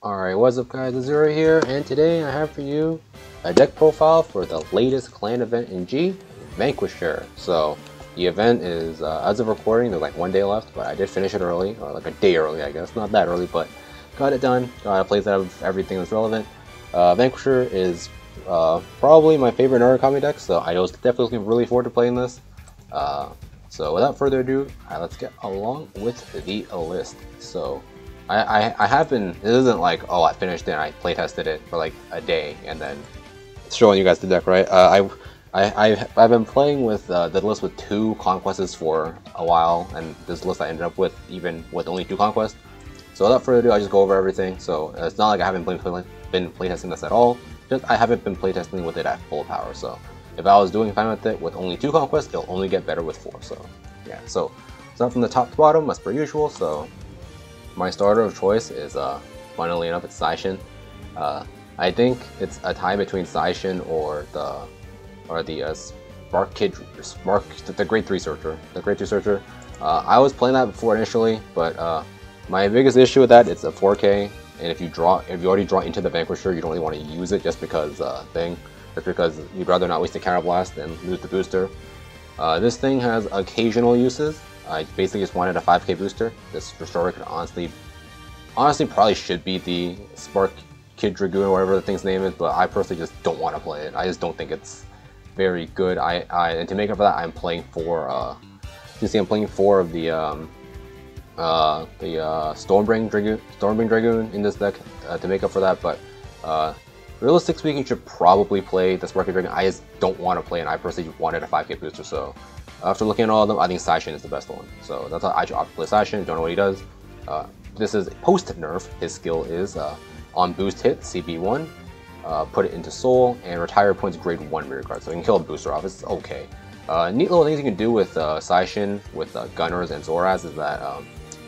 Alright, what's up guys, it's Zero here, and today I have for you a deck profile for the latest clan event in G, Vanquisher. So, the event is, as of recording, there's like 1 day left, but I did finish it early, or like a day early I guess, not that early, but got it done, got a playset of everything that's relevant. Vanquisher is probably my favorite Narukami deck, so I was definitely looking really forward to playing this. So without further ado, let's get along with the list. So, I have been, it isn't like, oh, I finished it and I playtested it for like a day and then showing you guys the deck, right? I've been playing with the list with 2 conquests for a while, and this list I ended up with even with only 2 conquests. So without further ado, I'll just go over everything. So it's not like I haven't been playtesting this at all, just I haven't been playtesting with it at full power. So if I was doing fine with it with only 2 conquests, it'll only get better with 4. So yeah, so start from the top to bottom as per usual. So my starter of choice is, funnily enough, it's Saishin. I think it's a tie between Saishin or the the Grade 3 Searcher. The Grade 2 Searcher. I was playing that before initially, but my biggest issue with that, it's a 4K, and if you already draw into the Vanquisher, you don't really want to use it just because you'd rather not waste a Counter Blast and lose the booster. This thing has occasional uses. I basically just wanted a 5K booster. This Restorer could honestly probably should be the Spark Kid Dragoon or whatever the thing's name is, but I personally just don't want to play it. I just don't think it's very good. And to make up for that, I'm playing 4. You see, I'm playing 4 of the Stormbringer Dragoon in this deck to make up for that. But realistically speaking, you should probably play the Spark Kid Dragoon. I just don't want to play it. And I personally wanted a 5K booster, so after looking at all of them, I think Saishin is the best one. So that's how I should opt to play Saishin. Don't know what he does. This is post-nerf. His skill is on boost hit, CB1, put it into Soul, and retire points grade 1 rear guard. So you can kill a booster off. It's okay. Neat little things you can do with Saishin, with Gunners and Zoraz is that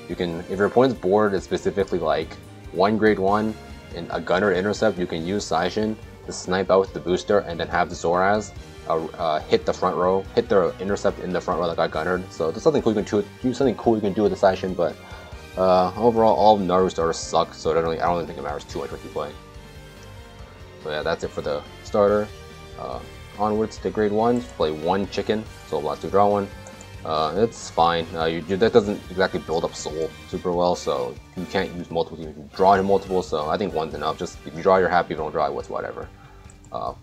you can, if your opponent's board is specifically like 1 grade 1 and a Gunner intercept, you can use Saishin to snipe out the booster and then have the Zoraz hit the front row, hit the intercept in the front row that got gunnered. So there's something cool you can do with the Saishin, but overall all Naru starters suck, so I don't really think it matters too much what you play. So yeah, that's it for the starter. Onwards to grade 1, play 1 chicken, Soul Blast to draw 1. It's fine. Your deck doesn't exactly build up Soul super well, so you can't use multiple. You can draw into multiple, so I think 1's enough. Just if you draw, you're happy. If you don't draw, it's whatever.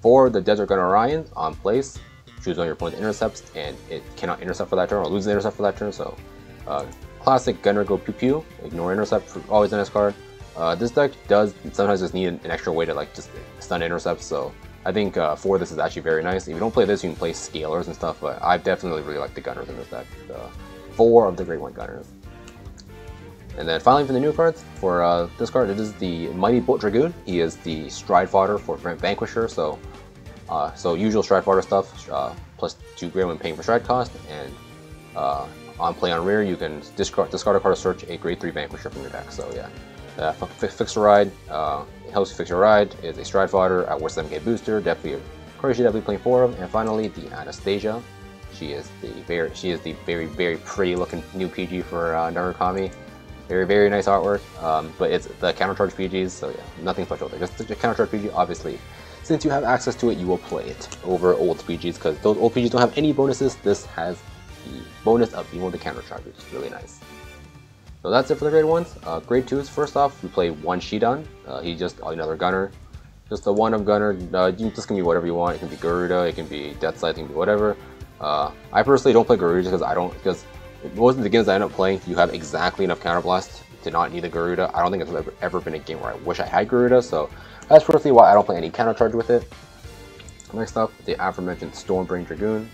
For the Desert Gunner Orion, on place, choose one of your opponent's intercepts, and it cannot intercept for that turn, or lose the intercept for that turn, so classic Gunner go Pew Pew, ignore intercept, for always a nice card. This deck does sometimes just need an extra way to like just stun intercepts, so I think for this is actually very nice. If you don't play this, you can play Scalers and stuff, but I definitely really like the Gunners in this deck. 4 of the Grade 1 Gunners. And then finally for the new cards, for this card, it is the Mighty Bolt Dragoon. He is the Stride Fodder for Vanquisher, so usual Stride Fodder stuff, plus 2 grade when paying for Stride cost, and on play on rear, you can discard a card to search a grade 3 Vanquisher from your deck. So yeah, Fix a Ride, it helps you fix your ride, is a Stride Fodder at worst 7K booster, definitely a card you should definitely play 4 of. And finally, the Anastasia. She is the very, very pretty looking new PG for Narukami. Very, very nice artwork, but it's the countercharge PGs, so yeah, nothing special there. Just a countercharge PG, obviously. Since you have access to it, you will play it over old PGs, because those old PGs don't have any bonuses. This has the bonus of being able to countercharge, which is really nice. So that's it for the grade 1s. Grade 2s, first off, we play 1 Shidan. He's just another Gunner. Just the 1 of Gunner, this can be whatever you want. It can be Garuda, it can be Death Scythe, it can be whatever. I personally don't play Garuda because most of the games I end up playing, you have exactly enough Counterblast to not need the Garuda. I don't think there's ever been a game where I wish I had Garuda, so that's personally why I don't play any Countercharge with it. Next up, the aforementioned Stormbringer Dragoon.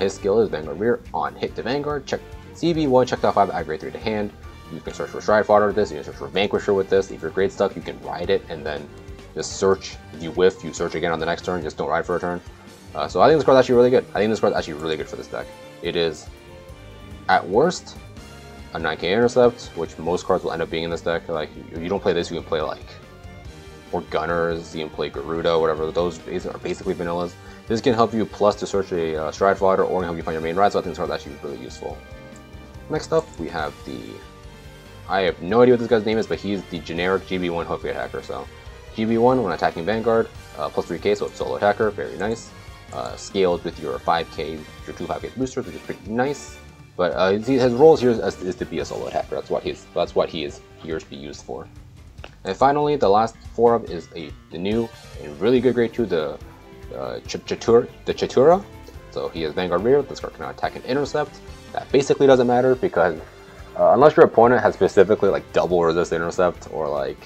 His skill is Vanguard Rear. On hit to Vanguard, check CB1, check top 5, add grade 3 to hand. You can search for Stride Fodder with this, you can search for Vanquisher with this. If you're grade stuck, you can ride it and then just search. If you whiff, you search again on the next turn, just don't ride for a turn. So I think this card's actually really good. I think this card's actually really good for this deck. It is, at worst, a 9K intercept, which most cards will end up being in this deck. Like, if you don't play this, you can play like, or Gunners, you can play Garuda, whatever. Those are basically vanillas. This can help you plus to search a Stride Fodder, or can help you find your main ride, so I think this card is actually really useful. Next up, we have the I have no idea what this guy's name is, but he's the generic GB1 Hookbait hacker. So GB1 when attacking Vanguard, plus 3k, so it's solo attacker, very nice. Scaled with your 5k, your 2 5k boosters, which is pretty nice. But his role here is to be a solo attacker. That's what he is here to be used for. And finally, the last 4 of is the new and really good grade 2, the Chatura. So he has Vanguard rear. This card can attack and intercept. That basically doesn't matter because unless your opponent has specifically like double resist intercept or like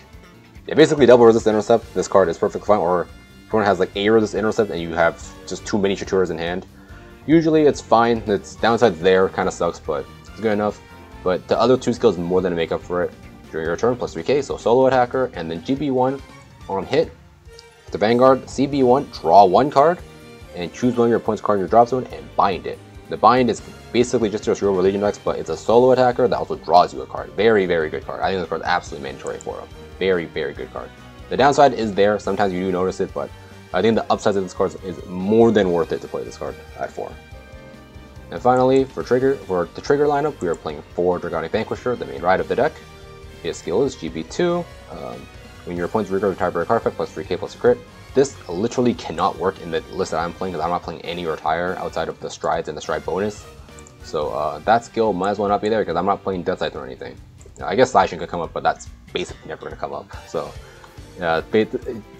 basically double resist intercept, this card is perfectly fine. Or if opponent has like a resist intercept and you have just too many Chaturas in hand, usually it's fine. Its downside there kind of sucks, but it's good enough. But the other 2 skills more than make up for it during your turn, plus 3k, so solo attacker, and then GB1 on hit. The Vanguard, CB1, draw 1 card, and choose one of your opponent's card in your drop zone and bind it. The bind is basically just your real religion decks, but it's a solo attacker that also draws you a card. Very, very good card. I think this card is absolutely mandatory for him. Very, very good card. The downside is there. Sometimes you do notice it, but I think the upside of this card is more than worth it to play this card at 4. And finally, for the trigger lineup, we are playing 4 Dragonic Vanquisher, the main ride of the deck. His skill is GB2. When your opponent's rear retire by a Cardfight, plus 3k plus a crit. This literally cannot work in the list that I'm playing because I'm not playing any retire outside of the strides and the stride bonus. So that skill might as well not be there because I'm not playing Death Sight or anything. I guess slashing could come up, but that's basically never going to come up. So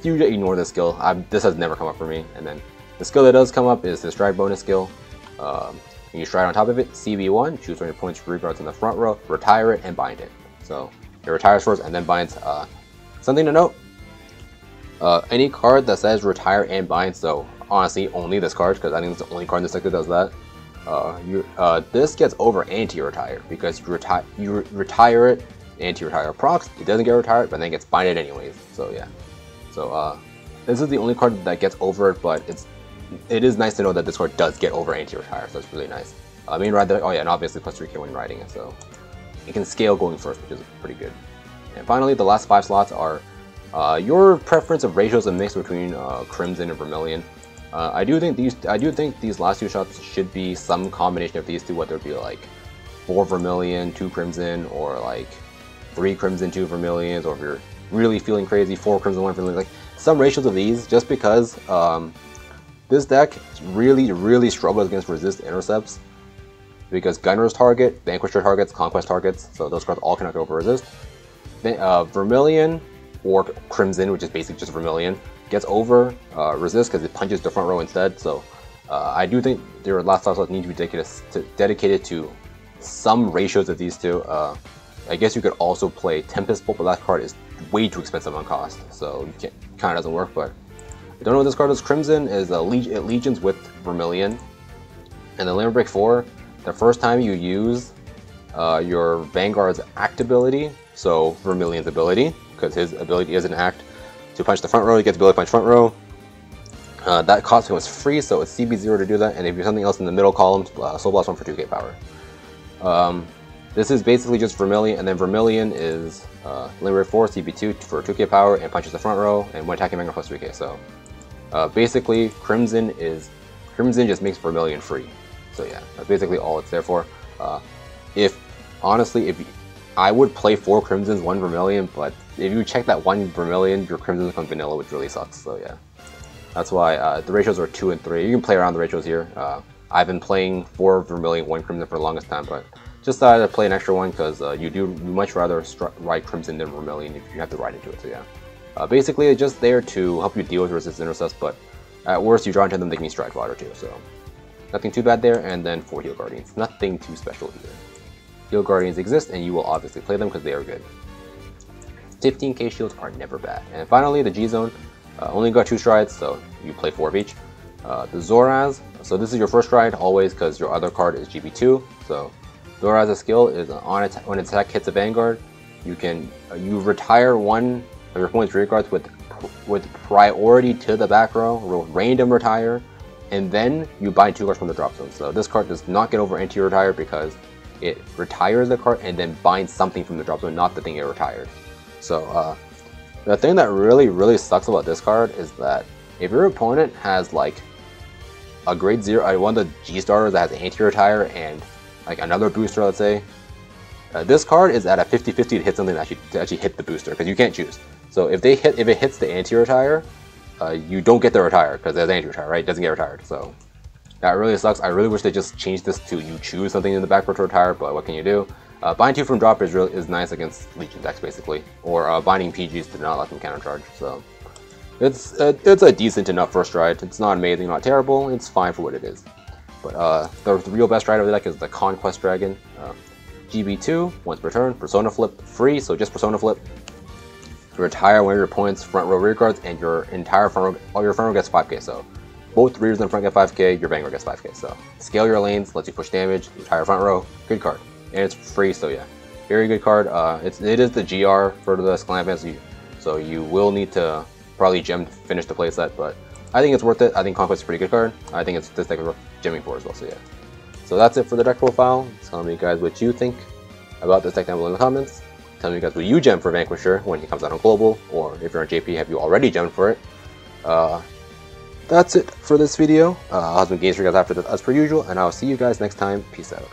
you ignore this skill. This has never come up for me. And then the skill that does come up is the stride bonus skill. When you stride on top of it, CB1, choose one of your opponent's rear guards in the front row, retire it, and bind it. So it retires first and then binds. Something to note, any card that says retire and bind, so honestly only this card, because I think it's the only card in this deck that does that, this gets over anti-retire, because you retire it, anti-retire procs, it doesn't get retired, but then it gets binded anyways, so yeah. So this is the only card that gets over it, but it is nice to know that this card does get over anti-retire, so it's really nice. Main ride, oh yeah, and obviously plus 3k when riding it, so it can scale going first, which is pretty good. And finally, the last 5 slots are your preference of ratios and mix between Crimson and Vermilion. I do think these last 2 shots should be some combination of these two, whether it be like 4 Vermilion, 2 Crimson, or like 3 Crimson, 2 Vermilions, or if you're really feeling crazy, 4 Crimson, 1 Vermilion, like some ratios of these, just because this deck really struggles against resist intercepts. Because Gunner's target, Vanquisher targets, Conquest targets, so those cards all cannot go over resist. Vermilion or Crimson, which is basically just Vermilion, gets over resist because it punches the front row instead. So I do think their last slots need to be dedicated to some ratios of these two. I guess you could also play Tempest Bolt, but that card is way too expensive on cost, so it kind of doesn't work. But I don't know what this card is. Crimson is Legions with Vermilion, and then Limit Break 4. The first time you use your Vanguard's act ability, so Vermilion's ability, because his ability is an act to punch the front row, he gets ability to punch front row. That cost him was free, so it's CB0 to do that, and if you do something else in the middle column, Soul Blast 1 for 2k power. This is basically just Vermilion, and then Vermilion is Limit Break 4, CB2 for 2k power, and punches the front row, and when attacking Vanguard plus 3k. So basically, Crimson just makes Vermilion free. So yeah, that's basically all it's there for. Honestly, I would play 4 Crimsons, 1 Vermilion, but if you check that 1 Vermilion, your Crimson becomes vanilla, which really sucks. So yeah, that's why the ratios are 2 and 3. You can play around the ratios here. I've been playing 4 Vermilion, 1 Crimson for the longest time, but just decided to play an extra one because you much rather ride Crimson than Vermilion if you have to ride into it. So yeah, basically it's just there to help you deal with resist intercepts, but at worst you draw into them, they can strike fodder too. So nothing too bad there, and then 4 Heal Guardians. Nothing too special either. Heal Guardians exist, and you will obviously play them because they are good. 15k shields are never bad. And finally, the G-Zone. Only got 2 strides, so you play 4 of each. The Zoraz. So this is your first stride, always, because your other card is GB2. So Zoraz's skill is when attack hits a Vanguard, you retire 1 of your opponent's rear guards with priority to the back row, random retire, and then you bind 2 cards from the drop zone. So this card does not get over anti-retire because it retires the card and then binds something from the drop zone, not the thing it retired. So the thing that really sucks about this card is that if your opponent has like a grade 0, one of the G starters that has anti-retire and like another booster, let's say, This card is at a 50-50 to hit something to actually hit the booster, because you can't choose. So if it hits the anti-retire, you don't get the retire, because there's anti-retire, right? It doesn't get retired, so that really sucks. I really wish they just changed this to you choose something in the back row to retire, but what can you do? Bind 2 from drop is nice against Legion decks, basically, or binding PGs to not let them countercharge. So it's a decent enough first ride. It's not amazing, not terrible. It's fine for what it is. But the real best ride of the deck is the Conquest Dragon. GB2, once per turn, Persona Flip, free, so just Persona Flip. Retire one of your opponent's front row rear guards, and your entire front row, all your front row gets 5k. So both rears and front get 5k, your Vanguard gets 5k. So scale your lanes, lets you push damage, entire front row, good card. And it's free, so yeah, very good card. It is the GR for the Sclam, so you will need to probably gem to finish the playset, but I think it's worth it. I think Conquest is a pretty good card. I think this deck is worth gemming for as well, so yeah. So that's it for the deck profile. Tell me guys what you think about this deck down below in the comments. Tell me guys what you gem for Vanquisher when he comes out on Global, or if you're on JP, have you already gemmed for it? That's it for this video. I'll have some games for you guys after this as per usual, and I'll see you guys next time. Peace out.